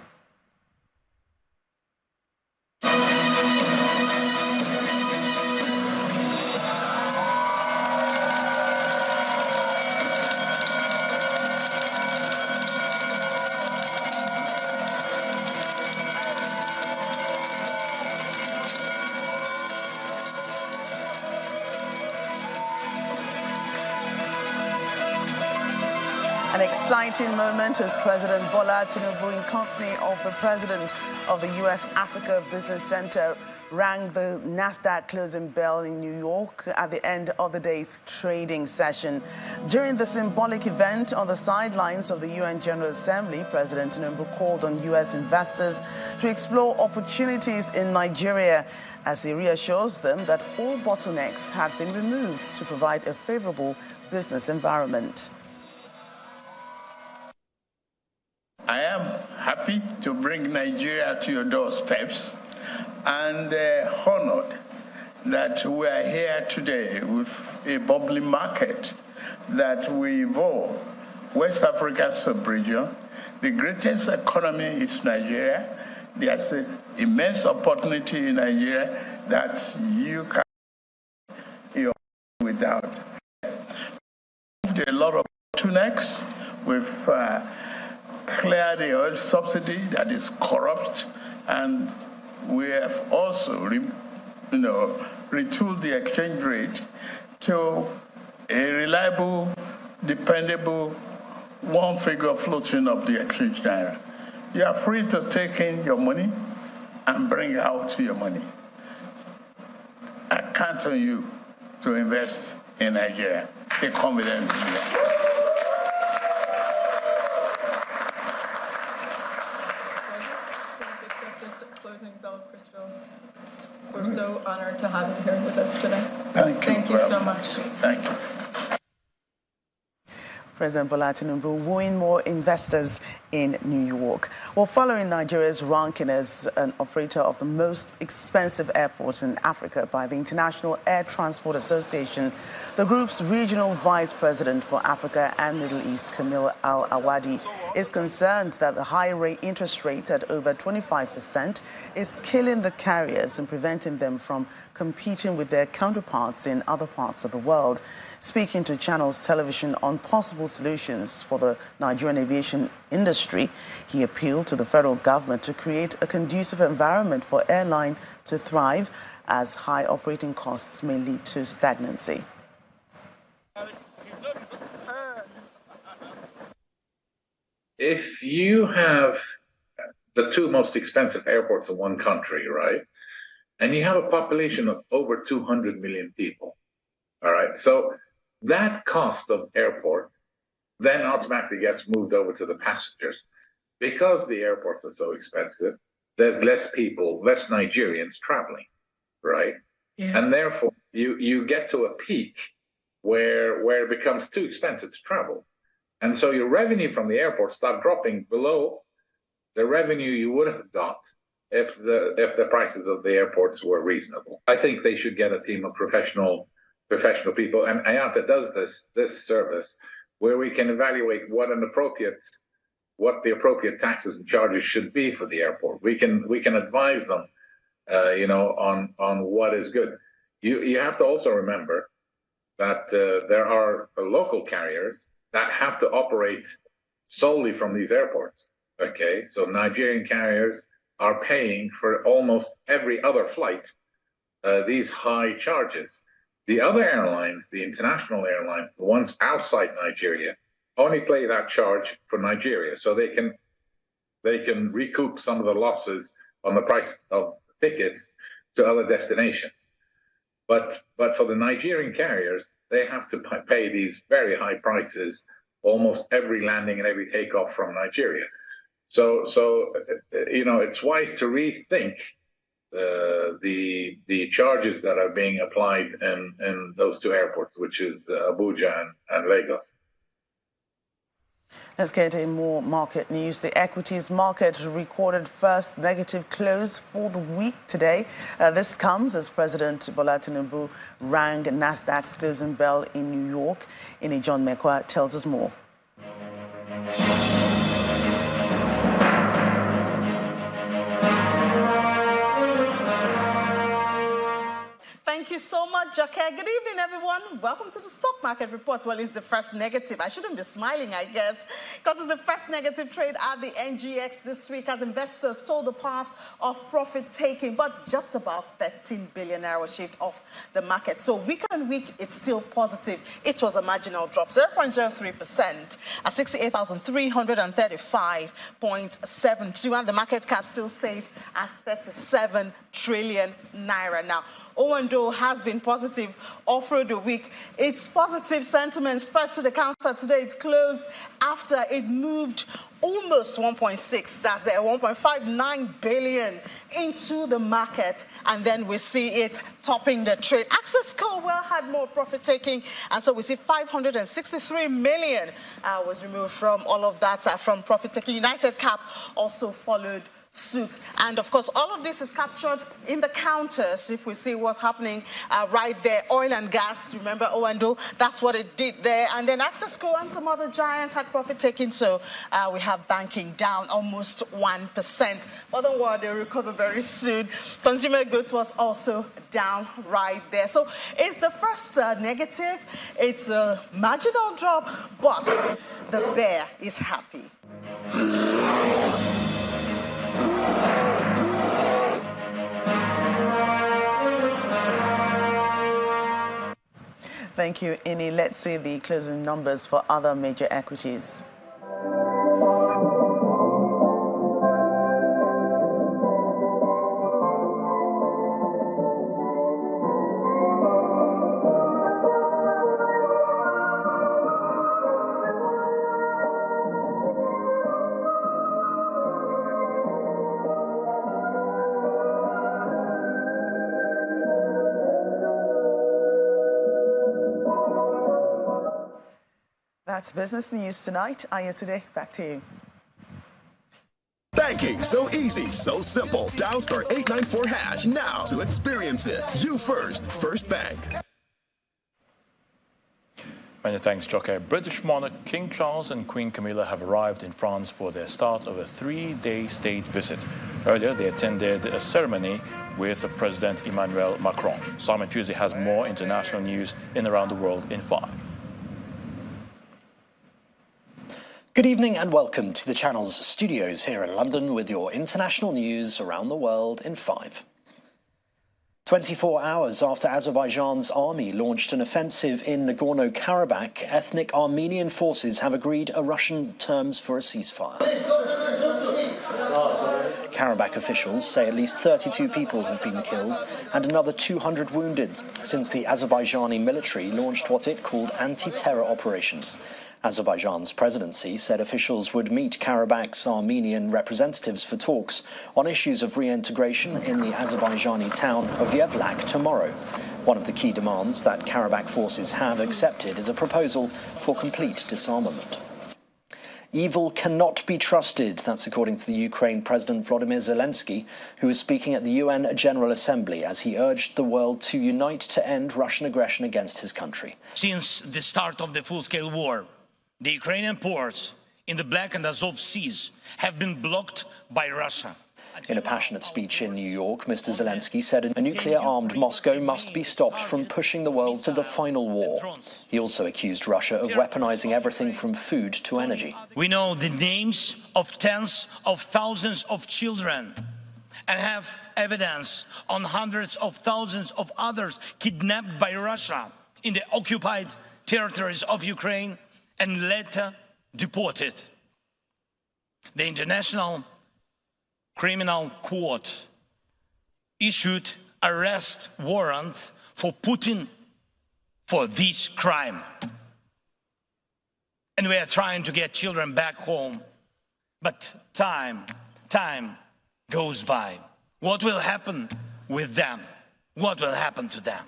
[SPEAKER 5] An exciting moment as President Bola Tinubu, in company of the president of the U.S. Africa Business Center, rang the NASDAQ closing bell in New York at the end of the day's trading session. During the symbolic event on the sidelines of the UN General Assembly, President Tinubu called on U.S. investors to explore opportunities in Nigeria as he reassures them that all bottlenecks have been removed to provide a favorable business environment.
[SPEAKER 6] I am happy to bring Nigeria to your doorsteps and honored that we are here today with a bubbling market that will evolve West Africa's sub-region. The greatest economy is Nigeria. There's an immense opportunity in Nigeria that you can without. There are a lot of bottlenecks with clear the oil subsidy that is corrupt, and we have also retooled the exchange rate to a reliable, dependable, one-figure floating of the exchange naira. You are free to take in your money and bring out your money. I count on you to invest in Nigeria. Be confident in that.
[SPEAKER 23] We're so honored to have you here with us today.
[SPEAKER 6] Thank you
[SPEAKER 23] so much.
[SPEAKER 6] Thank you.
[SPEAKER 5] President Bola Tinubu wooing more investors in New York. Well, following Nigeria's ranking as an operator of the most expensive airports in Africa by the International Air Transport Association, the group's regional vice president for Africa and Middle East, Kamil Al-Awadi, is concerned that the high rate interest rate at over 25% is killing the carriers and preventing them from competing with their counterparts in other parts of the world. Speaking to Channels Television on possible solutions for the Nigerian aviation industry, he appealed to the federal government to create a conducive environment for airline to thrive, as high operating costs may lead to stagnancy.
[SPEAKER 25] If you have the two most expensive airports in one country, right, and you have a population of over 200 million people, all right, so that cost of airport then automatically gets moved over to the passengers. Because the airports are so expensive, there's less people, less Nigerians traveling, right? Yeah. And therefore, you get to a peak where it becomes too expensive to travel. And so your revenue from the airport start dropping below the revenue you would have got if the prices of the airports were reasonable. I think they should get a team of professional people, and IATA does this service where we can evaluate what the appropriate taxes and charges should be for the airport. We can advise them, on what is good. You have to also remember that there are local carriers that have to operate solely from these airports. Okay, so Nigerian carriers are paying for almost every other flight these high charges. The other airlines, the international airlines, the ones outside Nigeria, only play that charge for Nigeria, so they can recoup some of the losses on the price of tickets to other destinations. But for the Nigerian carriers, they have to pay these very high prices almost every landing and every takeoff from Nigeria. So it's wise to rethink the charges that are being applied in those two airports, which is Abuja and Lagos.
[SPEAKER 5] Let's get in more market news. The equities market recorded first negative close for the week today. This comes as President Bola Tinubu rang Nasdaq's closing bell in New York. John Mekwa tells us more.
[SPEAKER 3] Thank you so much, Jacquet. Good evening, everyone. Welcome to the Stock Market Report. Well, it's the first negative. I shouldn't be smiling, I guess, because it's the first negative trade at the NGX this week as investors told the path of profit-taking, but just about 13 billion naira was shaved off the market. So week on week, it's still positive. It was a marginal drop, 0.03% at 68,335.72, and the market cap still safe at 37 trillion naira. Now, O&O has been positive all through the week. Its positive sentiment spread to the counter today. It closed after it moved almost 1.6, that's there, 1.59 billion into the market, and then we see it topping the trade. Access Commonwealth had more profit taking, and so we see 563 million was removed from all of that from profit taking. United Cap also followed suit, and of course all of this is captured in the counters. If we see what's happening right there, oil and gas, remember O&O, that's what it did there, and then Access Co and some other giants had profit taking, so we have banking down almost 1%. But don't worry, they'll recover very soon. Consumer goods was also down right there. So it's the first negative. It's a marginal drop, but the bear is happy.
[SPEAKER 5] Thank you, Ini. Let's see the closing numbers for other major equities. That's business news tonight. Aya today, back to you.
[SPEAKER 4] Banking so easy, so simple. Dial *894# now to experience it. You first, First Bank.
[SPEAKER 1] Many thanks, Jockey. British monarch King Charles and Queen Camilla have arrived in France for their start of a 3-day state visit. Earlier, they attended a ceremony with President Emmanuel Macron. Simon Pusey has more international news in Around the World in 5.
[SPEAKER 7] Good evening and welcome to the channel's studios here in London with your international news around the world in 5. 24 hours after Azerbaijan's army launched an offensive in Nagorno-Karabakh, ethnic Armenian forces have agreed Russian terms for a ceasefire. Karabakh officials say at least 32 people have been killed and another 200 wounded since the Azerbaijani military launched what it called anti-terror operations. Azerbaijan's presidency said officials would meet Karabak's Armenian representatives for talks on issues of reintegration in the Azerbaijani town of Yevlak tomorrow. One of the key demands that Karabakh forces have accepted is a proposal for complete disarmament. Evil cannot be trusted, that's according to the Ukraine President Volodymyr Zelensky, who was speaking at the UN General Assembly as he urged the world to unite to end Russian aggression against his country.
[SPEAKER 8] Since the start of the full-scale war, the Ukrainian ports in the Black and Azov seas have been blocked by Russia.
[SPEAKER 7] In a passionate speech in New York, Mr. Zelensky said a nuclear-armed Moscow must be stopped from pushing the world to the final war. He also accused Russia of weaponizing everything from food to energy.
[SPEAKER 8] We know the names of tens of thousands of children and have evidence on hundreds of thousands of others kidnapped by Russia in the occupied territories of Ukraine and led deported. The International Criminal Court issued arrest warrant for Putin for this crime. And we are trying to get children back home. But time goes by. What will happen with them? What will happen to them?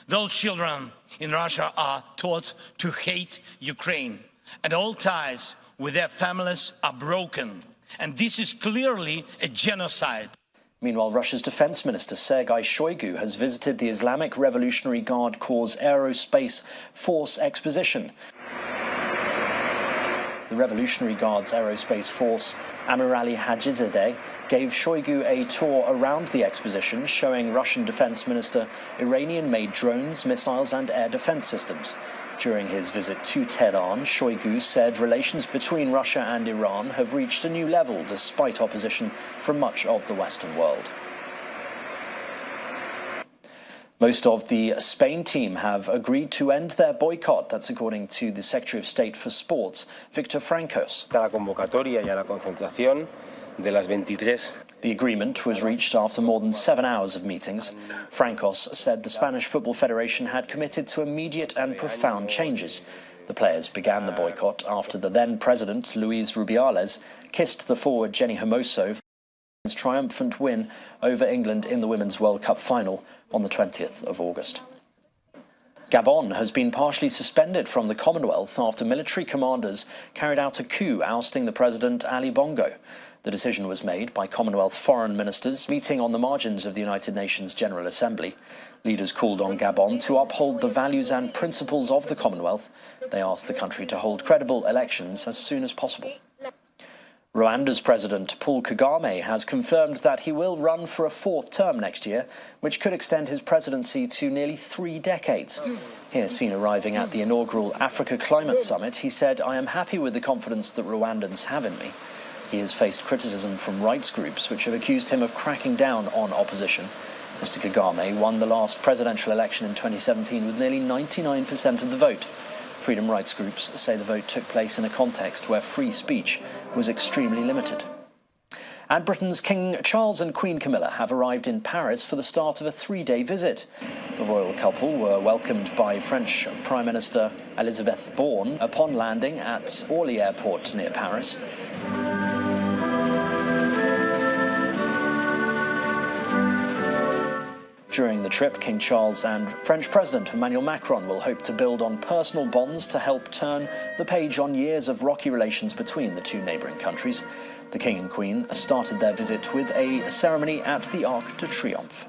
[SPEAKER 8] Those children in Russia are taught to hate Ukraine, and all ties with their families are broken. And this is clearly a genocide.
[SPEAKER 7] Meanwhile, Russia's defense minister Sergei Shoigu has visited the Islamic Revolutionary Guard Corps' Aerospace Force exposition. The Revolutionary Guard's Aerospace Force, Amirali Hajizadeh, gave Shoigu a tour around the exposition, showing Russian Defense Minister Iranian-made drones, missiles and air defense systems. During his visit to Tehran, Shoigu said relations between Russia and Iran have reached a new level despite opposition from much of the Western world. Most of the Spain team have agreed to end their boycott. That's according to the Secretary of State for Sports, Victor Francos. The agreement was reached after more than 7 hours of meetings. Francos said the Spanish Football Federation had committed to immediate and profound changes. The players began the boycott after the then president, Luis Rubiales, kissed the forward Jenny Hermoso for his triumphant win over England in the Women's World Cup final on the 20th of August. Gabon has been partially suspended from the Commonwealth after military commanders carried out a coup ousting the president Ali Bongo. The decision was made by Commonwealth foreign ministers meeting on the margins of the United Nations General Assembly. Leaders called on Gabon to uphold the values and principles of the Commonwealth. They asked the country to hold credible elections as soon as possible. Rwanda's President Paul Kagame has confirmed that he will run for a fourth term next year, which could extend his presidency to nearly 3 decades. Here, seen arriving at the inaugural Africa Climate Summit, he said, "I am happy with the confidence that Rwandans have in me." He has faced criticism from rights groups, which have accused him of cracking down on opposition. Mr. Kagame won the last presidential election in 2017 with nearly 99% of the vote. Freedom rights groups say the vote took place in a context where free speech was extremely limited. And Britain's King Charles and Queen Camilla have arrived in Paris for the start of a 3-day visit. The royal couple were welcomed by French Prime Minister Elisabeth Borne upon landing at Orly Airport near Paris. During the trip, King Charles and French President Emmanuel Macron will hope to build on personal bonds to help turn the page on years of rocky relations between the two neighbouring countries. The King and Queen started their visit with a ceremony at the Arc de Triomphe.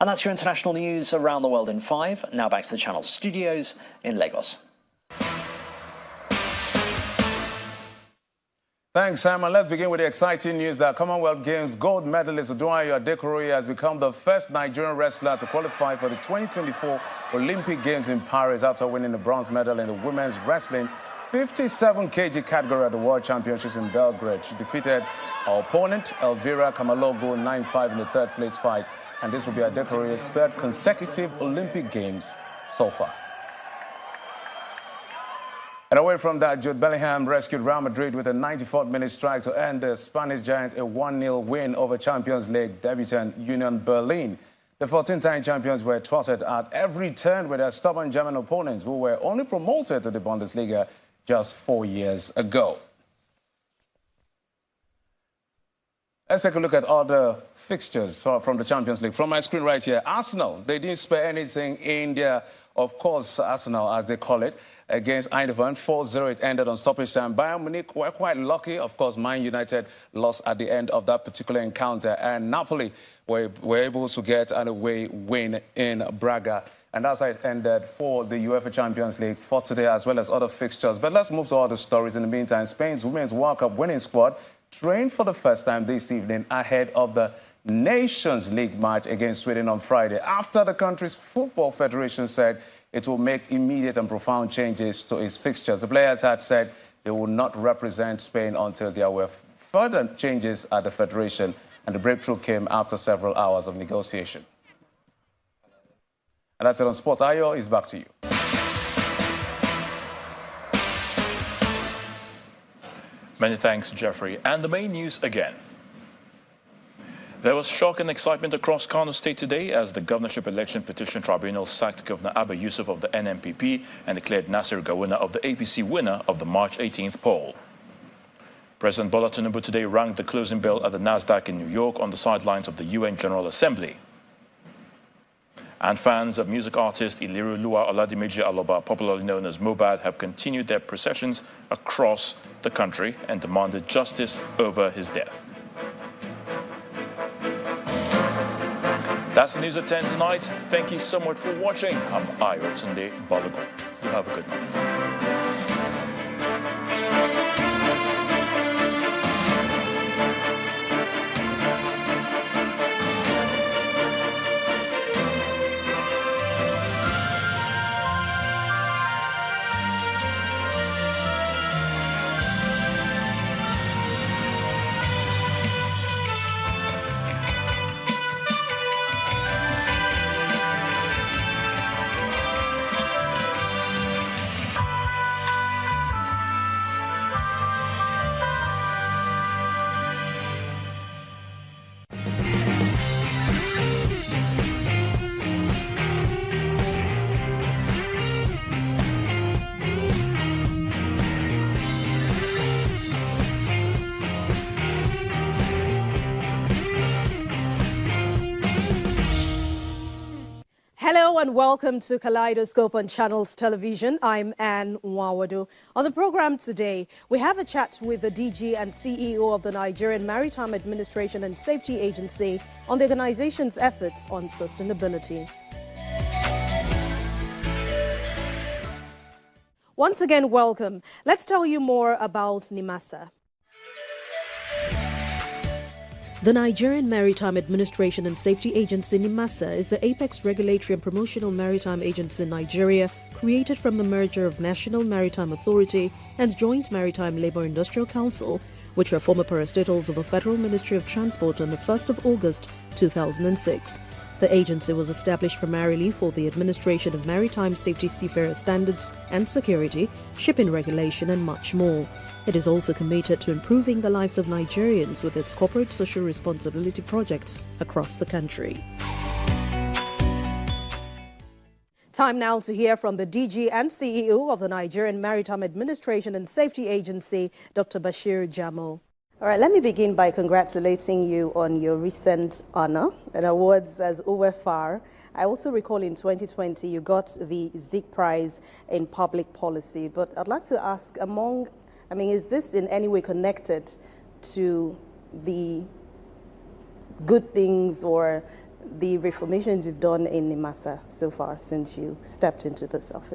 [SPEAKER 7] And that's your international news around the world in 5. Now back to the Channel studios in Lagos.
[SPEAKER 9] Thanks, Simon. Let's begin with the exciting news that Commonwealth Games gold medalist Odunayo Adekunle has become the first Nigerian wrestler to qualify for the 2024 Olympic Games in Paris after winning the bronze medal in the women's wrestling 57 kg category at the World Championships in Belgrade. She defeated her opponent, Elvira Kamalogo, 9-5 in the third place fight. And this will be Adekunle's third consecutive Olympic Games so far. And away from that, Jude Bellingham rescued Real Madrid with a 94th-minute strike to end the Spanish Giants a 1-0 win over Champions League debutant Union Berlin. The 14-time champions were thwarted at every turn with their stubborn German opponents, who were only promoted to the Bundesliga just 4 years ago. Let's take a look at other fixtures from the Champions League. From my screen right here, Arsenal, they didn't spare anything in their, of course, Arsenal, as they call it, against Eindhoven. 4-0, it ended on stoppage time. Bayern Munich were quite lucky. Of course, Man United lost at the end of that particular encounter. And Napoli were able to get an away win in Braga. And that's how it ended for the UEFA Champions League for today, as well as other fixtures. But let's move to other stories in the meantime. Spain's Women's World Cup winning squad trained for the first time this evening ahead of the Nations League match against Sweden on Friday, after the country's football federation said it will make immediate and profound changes to its fixtures. The players had said they will not represent Spain until there were further changes at the federation, and the breakthrough came after several hours of negotiation. And that's it on sports. Ayo is back to you.
[SPEAKER 1] Many thanks, Jeffrey. And the main news again. There was shock and excitement across Kano State today as the governorship election petition tribunal sacked Governor Abba Yusuf of the NNPP and declared Nasir Gawuna of the APC winner of the March 18th poll. President Bola Tinubu today rang the closing bell at the Nasdaq in New York on the sidelines of the UN General Assembly. And fans of music artist Ileru Oladimeji Aloba, popularly known as Mohbad, have continued their processions across the country and demanded justice over his death. That's the news at 10 tonight. Thank you so much for watching. I'm Ayotunde Balogun. You have a good night.
[SPEAKER 10] Hello and welcome to Kaleidoscope on Channels Television. I'm Anne Nwawadu. On the program today, we have a chat with the DG and CEO of the Nigerian Maritime Administration and Safety Agency on the organization's efforts on sustainability. Once again, welcome. Let's tell you more about NIMASA. The Nigerian Maritime Administration and Safety Agency NIMASA is the apex regulatory and promotional maritime agency in Nigeria, created from the merger of National Maritime Authority and Joint Maritime Labour Industrial Council, which were former parastatals of the Federal Ministry of Transport on the 1st of August 2006. The agency was established primarily for the administration of maritime safety, seafarer standards and security, shipping regulation and much more. It is also committed to improving the lives of Nigerians with its corporate social responsibility projects across the country. Time now to hear from the DG and CEO of the Nigerian Maritime Administration and Safety Agency, Dr. Bashir Jamo. All right, let me begin by congratulating you on your recent honor and awards as OFR. I also recall in 2020 you got the Zik Prize in Public Policy, but I'd like to ask is this in any way connected to the good things or the reformations you've done in NIMASA so far since you stepped into this office?